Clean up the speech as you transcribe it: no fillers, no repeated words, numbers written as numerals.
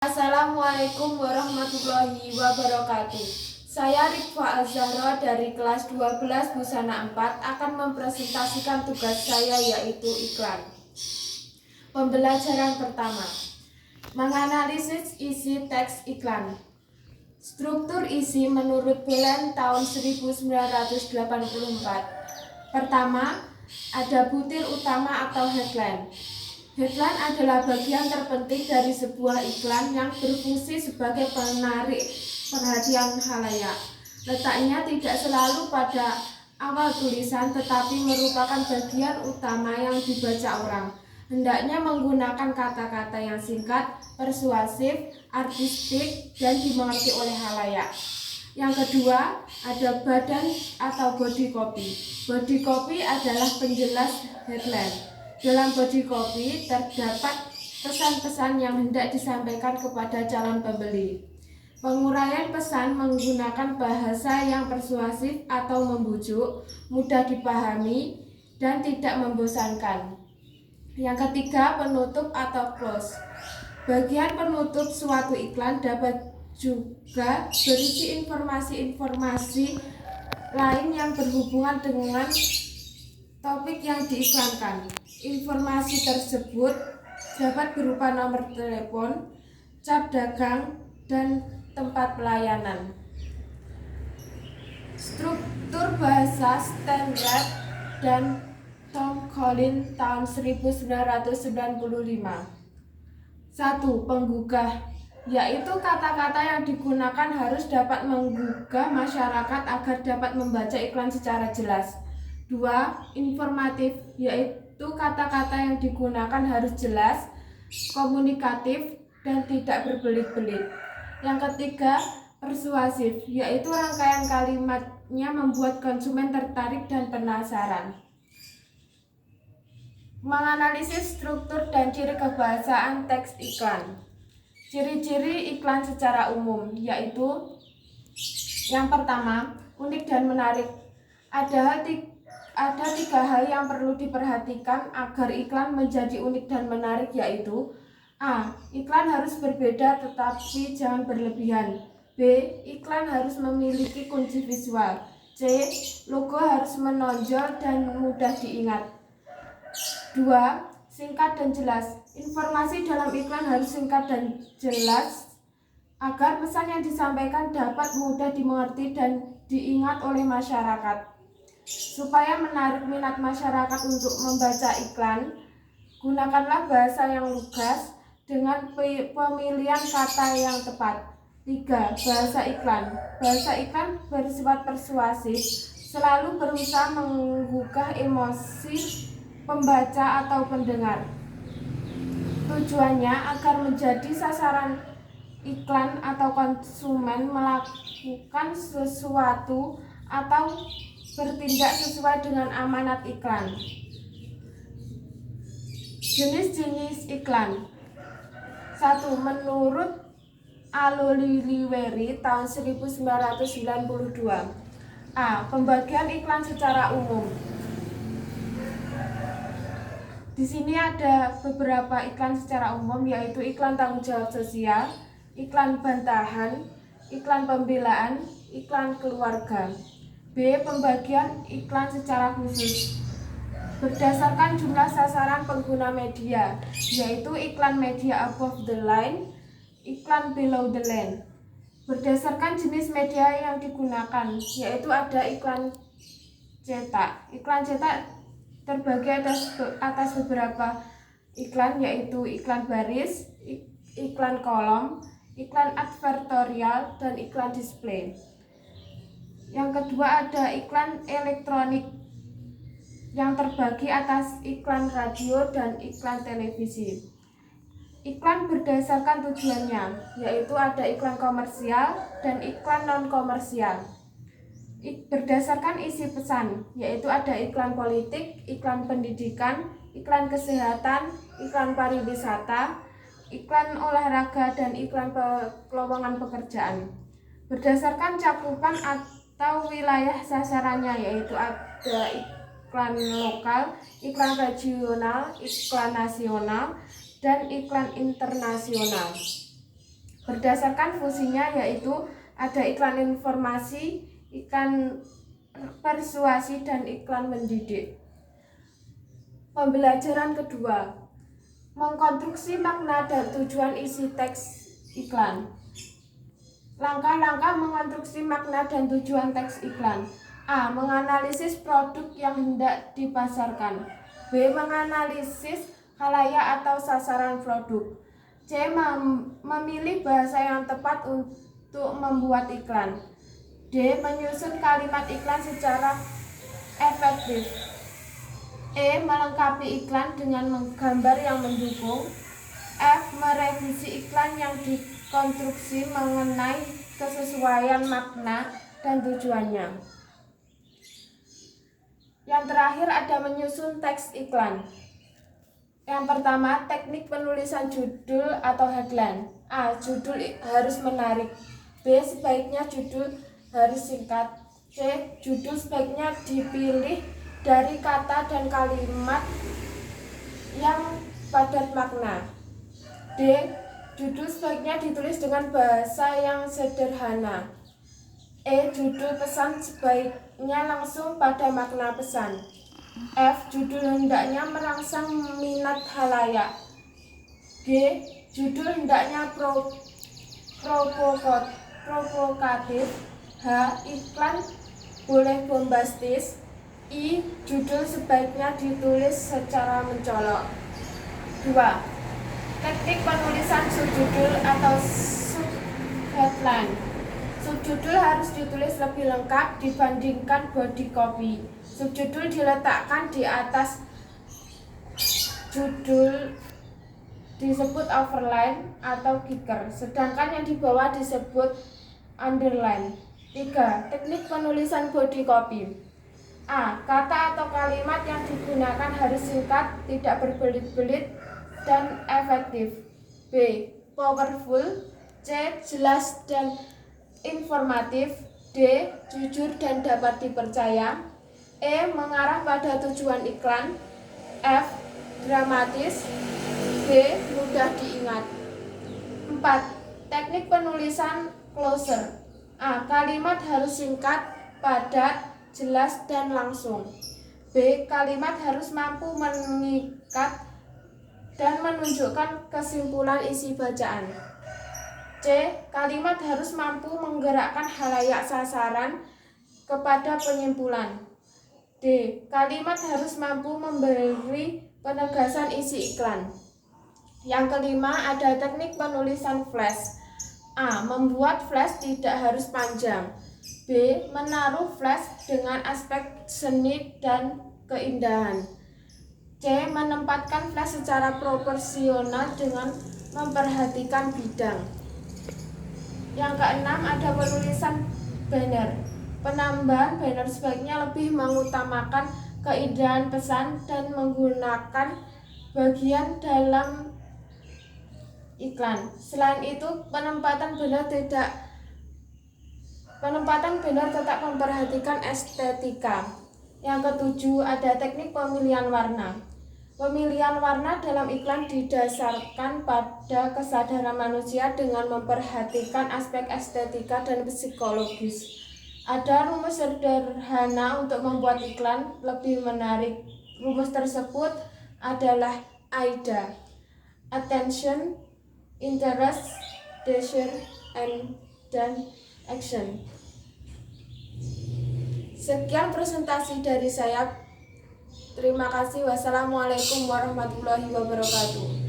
Assalamualaikum warahmatullahi wabarakatuh. Saya Riffa Azahra dari kelas 12 Busana 4 akan mempresentasikan tugas saya yaitu iklan. Pembelajaran pertama, menganalisis isi teks iklan. Struktur isi menurut Belen tahun 1984. Pertama, ada butir utama atau headline. Headline adalah bagian terpenting dari sebuah iklan yang berfungsi sebagai penarik perhatian khalayak. Letaknya tidak selalu pada awal tulisan, tetapi merupakan bagian utama yang dibaca orang. Hendaknya menggunakan kata-kata yang singkat, persuasif, artistik, dan dimengerti oleh khalayak. Yang kedua, ada badan atau body copy. Body copy adalah penjelas headline. Dalam body copy terdapat pesan-pesan yang hendak disampaikan kepada calon pembeli. Penguraian pesan menggunakan bahasa yang persuasif atau membujuk, mudah dipahami, dan tidak membosankan. Yang ketiga, penutup atau close. Bagian penutup suatu iklan dapat juga berisi informasi-informasi lain yang berhubungan dengan topik yang diiklankan. Informasi tersebut dapat berupa nomor telepon, cap dagang, dan tempat pelayanan. Struktur bahasa standar dan Tom Collins tahun 1995. 1. Penggugah, yaitu kata-kata yang digunakan harus dapat menggugah masyarakat agar dapat membaca iklan secara jelas. 2. Informatif, yaitu kata-kata yang digunakan harus jelas, komunikatif, dan tidak berbelit-belit. Yang ketiga, persuasif, yaitu rangkaian kalimatnya membuat konsumen tertarik dan penasaran. Menganalisis struktur dan ciri kebahasaan teks iklan. Ciri-ciri iklan secara umum, yaitu yang pertama, unik dan menarik. Ada tiga hal yang perlu diperhatikan agar iklan menjadi unik dan menarik, yaitu A. Iklan harus berbeda tetapi jangan berlebihan. B. Iklan harus memiliki kunci visual. C. Logo harus menonjol dan mudah diingat. 2. Singkat dan jelas. Informasi dalam iklan harus singkat dan jelas agar pesan yang disampaikan dapat mudah dimengerti dan diingat oleh masyarakat. Supaya menarik minat masyarakat untuk membaca iklan, gunakanlah bahasa yang lugas dengan pemilihan kata yang tepat. 3. Bahasa iklan. Bahasa iklan bersifat persuasif, selalu berusaha menggugah emosi pembaca atau pendengar. Tujuannya agar menjadi sasaran iklan atau konsumen melakukan sesuatu atau bertindak sesuai dengan amanat iklan. Jenis-jenis iklan. 1. Menurut Aloliweri tahun 1992. A. Pembagian iklan secara umum. Di sini ada beberapa iklan secara umum, yaitu iklan tanggung jawab sosial, iklan bantahan, iklan pembelaan, iklan keluarga. B. Pembagian iklan secara khusus. Berdasarkan jumlah sasaran pengguna media, yaitu iklan media above the line, iklan below the line. Berdasarkan jenis media yang digunakan, yaitu ada iklan cetak. Iklan cetak terbagi atas beberapa iklan, yaitu iklan baris, iklan kolom, iklan advertorial, dan iklan display. Yang kedua ada iklan elektronik yang terbagi atas iklan radio dan iklan televisi. Iklan berdasarkan tujuannya, yaitu ada iklan komersial dan iklan non-komersial. Berdasarkan isi pesan, yaitu ada iklan politik, iklan pendidikan, iklan kesehatan, iklan pariwisata, iklan olahraga, dan iklan lowongan pekerjaan. Berdasarkan cakupan atau wilayah sasarannya, yaitu ada iklan lokal, iklan regional, iklan nasional, dan iklan internasional. berdasarkan fungsinya, yaitu ada iklan informasi, iklan persuasi, dan iklan mendidik. Pembelajaran kedua, mengkonstruksi makna dan tujuan isi teks iklan. Langkah-langkah mengkonstruksi makna dan tujuan teks iklan. A. Menganalisis produk yang hendak dipasarkan. B. Menganalisis khalayak atau sasaran produk. C. Memilih bahasa yang tepat untuk membuat iklan. D. Menyusun kalimat iklan secara efektif. E. Melengkapi iklan dengan gambar yang mendukung. F. Merevisi iklan yang dikonstruksi mengenai kesesuaian makna dan tujuannya. Yang terakhir ada menyusun teks iklan. Yang pertama, teknik penulisan judul atau headline. A. Judul harus menarik. B. Sebaiknya judul harus singkat. C. Judul sebaiknya dipilih dari kata dan kalimat yang padat makna. D. Judul sebaiknya ditulis dengan bahasa yang sederhana. E. Judul pesan sebaiknya langsung pada makna pesan. F. Judul hendaknya merangsang minat khalayak. G. Judul hendaknya provokatif. H. Iklan boleh bombastis. I. Judul sebaiknya ditulis secara mencolok. 2. Teknik penulisan subjudul atau subheadline. Subjudul harus ditulis lebih lengkap dibandingkan body copy. Subjudul diletakkan di atas judul disebut overline atau kicker, sedangkan yang di bawah disebut underline. 3. Teknik penulisan body copy. A. Kata atau kalimat yang digunakan harus singkat, tidak berbelit-belit, dan efektif. B. Powerful. C. Jelas dan informatif. D. Jujur dan dapat dipercaya. E. Mengarah pada tujuan iklan. F. Dramatis. G. Mudah diingat. 4. Teknik penulisan closer. A. Kalimat harus singkat, padat, jelas, dan langsung. B. Kalimat harus mampu mengikat dan menunjukkan kesimpulan isi bacaan. C. Kalimat harus mampu menggerakkan khalayak sasaran kepada penyimpulan. D. Kalimat harus mampu memberi penegasan isi iklan. Yang kelima, ada teknik penulisan flash. A. Membuat flash tidak harus panjang. B. Menaruh flash dengan aspek seni dan keindahan. C. Menempatkan flash secara proporsional dengan memperhatikan bidang. Yang keenam, ada penulisan banner. Penambahan banner sebaiknya lebih mengutamakan keindahan pesan dan menggunakan bagian dalam iklan. Selain itu, penempatan banner tetap memperhatikan estetika. Yang ketujuh, ada teknik pemilihan warna. Pemilihan warna dalam iklan didasarkan pada kesadaran manusia dengan memperhatikan aspek estetika dan psikologis. Ada rumus sederhana untuk membuat iklan lebih menarik. Rumus tersebut adalah AIDA: Attention, Interest, Desire, dan Action. Sekian presentasi dari saya. Terima kasih. Wassalamualaikum warahmatullahi wabarakatuh.